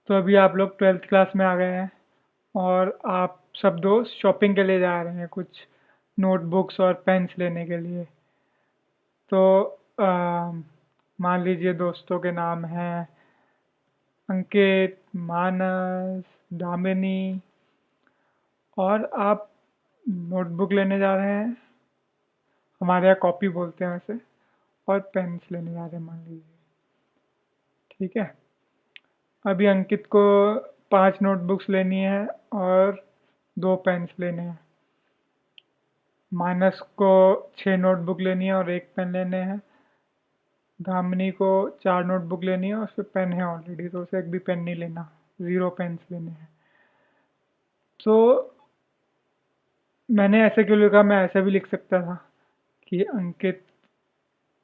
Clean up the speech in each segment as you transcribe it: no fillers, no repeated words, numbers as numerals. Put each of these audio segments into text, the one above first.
तो अभी आप लोग 12th क्लास में आ गए हैं और आप सब दोस्त शॉपिंग के लिए जा रहे हैं कुछ नोटबुक्स और पेन्स लेने के लिए। तो मान लीजिए दोस्तों के नाम हैं अंकित, मानस, दामिनी, और आप नोटबुक लेने जा रहे हैं। हमारे यहाँ कॉपी बोलते हैं वैसे। और पेन्स लेने जा रहे हैं मान लीजिए। ठीक है। अभी अंकित को 5 नोटबुक्स लेनी है और 2 पेन्स लेने हैं। मानस को 6 नोटबुक लेनी है और 1 पेन लेने हैं। धामिनी को 4 नोटबुक लेनी है और उस पे पेन है ऑलरेडी, तो उसे एक भी पेन नहीं लेना, 0 पेन्स लेने हैं। तो मैंने ऐसे क्यों लिखा, मैं ऐसे भी लिख सकता था कि अंकित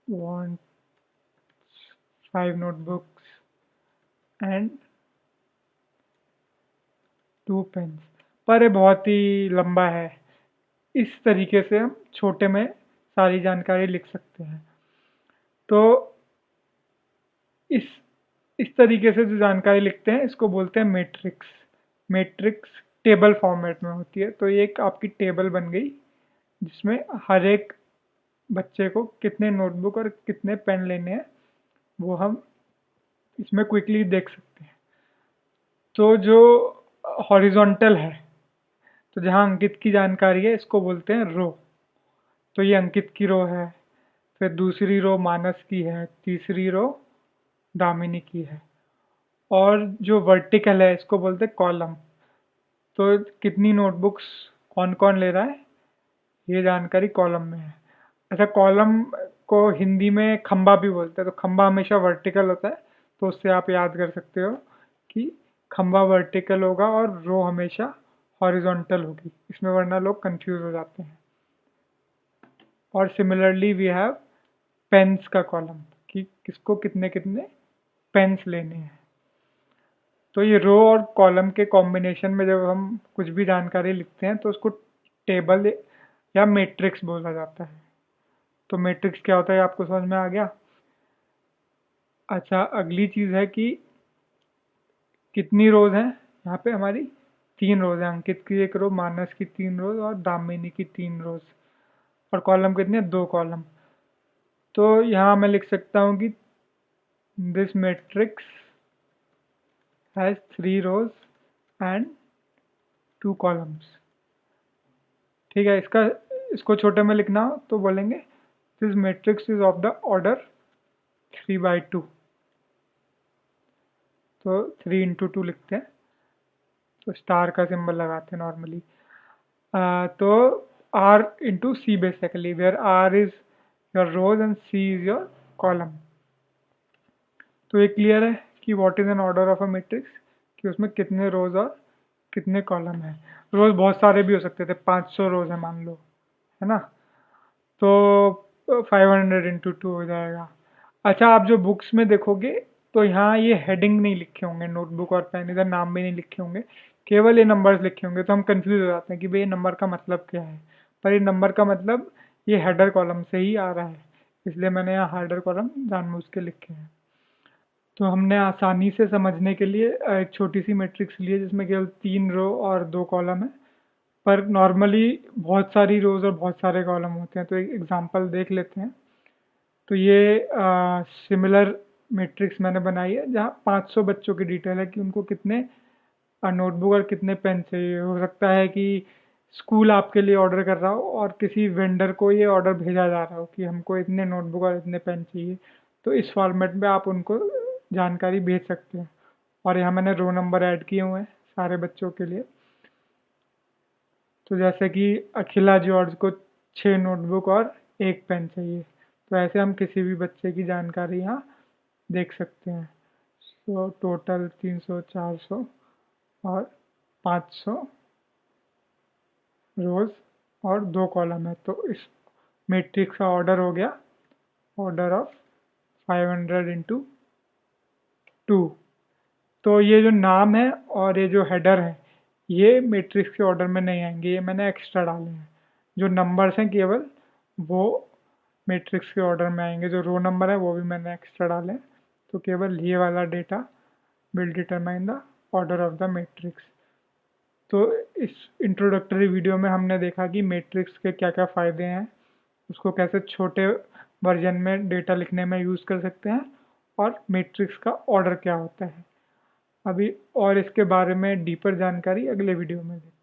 वांट 5 notebooks एंड 2 पेन्स, पर ये बहुत ही लंबा है। इस तरीके से हम छोटे में सारी जानकारी लिख सकते हैं। तो इस इस तरीके से जो जानकारी लिखते हैं इसको बोलते हैं मैट्रिक्स। मैट्रिक्स टेबल फॉर्मेट में होती है। तो ये एक आपकी टेबल बन गई जिसमें हर एक बच्चे को कितने नोटबुक और कितने पेन लेने हैं वो हम इसमें क्विकली देख सकते हैं। तो जो हॉरिजॉन्टल है, तो जहाँ अंकित की जानकारी है इसको बोलते हैं रो। तो ये अंकित की रो है, फिर दूसरी रो मानस की है, तीसरी रो दामिनी की है, और जो वर्टिकल है इसको बोलते हैं कॉलम। तो कितनी नोटबुक्स कौन कौन ले रहा है ये जानकारी कॉलम में है। अच्छा, कॉलम को हिंदी में खंबा भी बोलते हैं। तो खंबा हमेशा वर्टिकल होता है, तो उससे आप याद कर सकते हो कि खंबा वर्टिकल होगा और रो हमेशा हॉरिजॉन्टल होगी इसमें, वरना लोग कंफ्यूज हो जाते हैं। और सिमिलरली वी हैव पेन्स का कॉलम कि किसको कितने कितने पेन्स लेने हैं। तो ये रो और कॉलम के कॉम्बिनेशन में जब हम कुछ भी जानकारी लिखते हैं तो उसको टेबल या मैट्रिक्स बोला जाता है। तो मैट्रिक्स क्या होता है आपको समझ में आ गया। अच्छा, अगली चीज़ है कि कितनी रोज हैं। यहाँ पे हमारी 3 रोज हैं। अंकित की 1 रो, मानस की 3 रोज और दामिनी की 3 रोज। और कॉलम कितने, 2 कॉलम। तो यहाँ मैं लिख सकता हूँ कि this matrix has 3 rows and 2 columns. ठीक है। इसको छोटे में लिखना हो तो बोलेंगे this matrix is of the order 3/2। तो 3 इंटू 2 लिखते हैं, तो स्टार का सिंबल लगाते हैं नॉर्मली। तो R into C basically, where R is your rows and C is your column. तो ये क्लियर है कि what is an order of a matrix, कि उसमें कितने रोज और कितने कॉलम है। रोज बहुत सारे भी हो सकते थे, 500 रोज है मान लो, है ना। तो 500 इंटू 2 हो जाएगा। अच्छा, आप जो बुक्स में देखोगे तो यहाँ ये हेडिंग नहीं लिखे होंगे, नोटबुक और पेन, इधर नाम भी नहीं लिखे होंगे, केवल ये नंबर्स लिखे होंगे। तो हम कंफ्यूज हो जाते हैं कि भाई ये नंबर का मतलब क्या है। पर ये नंबर का मतलब ये हेडर कॉलम से ही आ रहा है, इसलिए मैंने यहाँ हेडर कॉलम जानबूझ के लिखे हैं। तो हमने आसानी से समझने के लिए एक छोटी सी मैट्रिक्स ली है जिसमें केवल 3 रो और 2 कॉलम है। पर नॉर्मली बहुत सारी रोज और बहुत सारे कॉलम होते हैं। तो एक एग्जांपल देख लेते हैं। तो ये सिमिलर मैट्रिक्स मैंने बनाई है जहाँ 500 बच्चों की डिटेल है कि उनको कितने नोटबुक और कितने पेन चाहिए। हो सकता है कि स्कूल आपके लिए ऑर्डर कर रहा हो और किसी वेंडर को ये ऑर्डर भेजा जा रहा हो कि हमको इतने नोटबुक और इतने पेन चाहिए। तो इस फॉर्मेट में आप उनको जानकारी भेज सकते हैं। और यहाँ मैंने रो नंबर ऐड किए हुए हैं सारे बच्चों के लिए। तो जैसे कि अखिला जॉर्ज को 6 नोटबुक और 1 पेन चाहिए। तो ऐसे हम किसी भी बच्चे की जानकारी यहाँ देख सकते हैं। सो टोटल 300, 400 और 500 रोज और 2 कॉलम है। तो इस मैट्रिक्स का ऑर्डर हो गया ऑर्डर ऑफ 500 इंटू 2। तो ये जो नाम है और ये जो हेडर है ये मैट्रिक्स के ऑर्डर में नहीं आएंगे, ये मैंने एक्स्ट्रा डाले हैं। जो नंबर्स हैं केवल वो मैट्रिक्स के ऑर्डर में आएंगे। जो रो नंबर है वो भी मैंने एक्स्ट्रा डाले हैं। तो केवल ये वाला data will determine the order of the matrix. तो इस इंट्रोडक्टरी वीडियो में हमने देखा कि मैट्रिक्स के क्या क्या फ़ायदे हैं, उसको कैसे छोटे वर्जन में डेटा लिखने में यूज़ कर सकते हैं, और मैट्रिक्स का ऑर्डर क्या होता है। अभी और इसके बारे में डीपर जानकारी अगले वीडियो में देते हैं।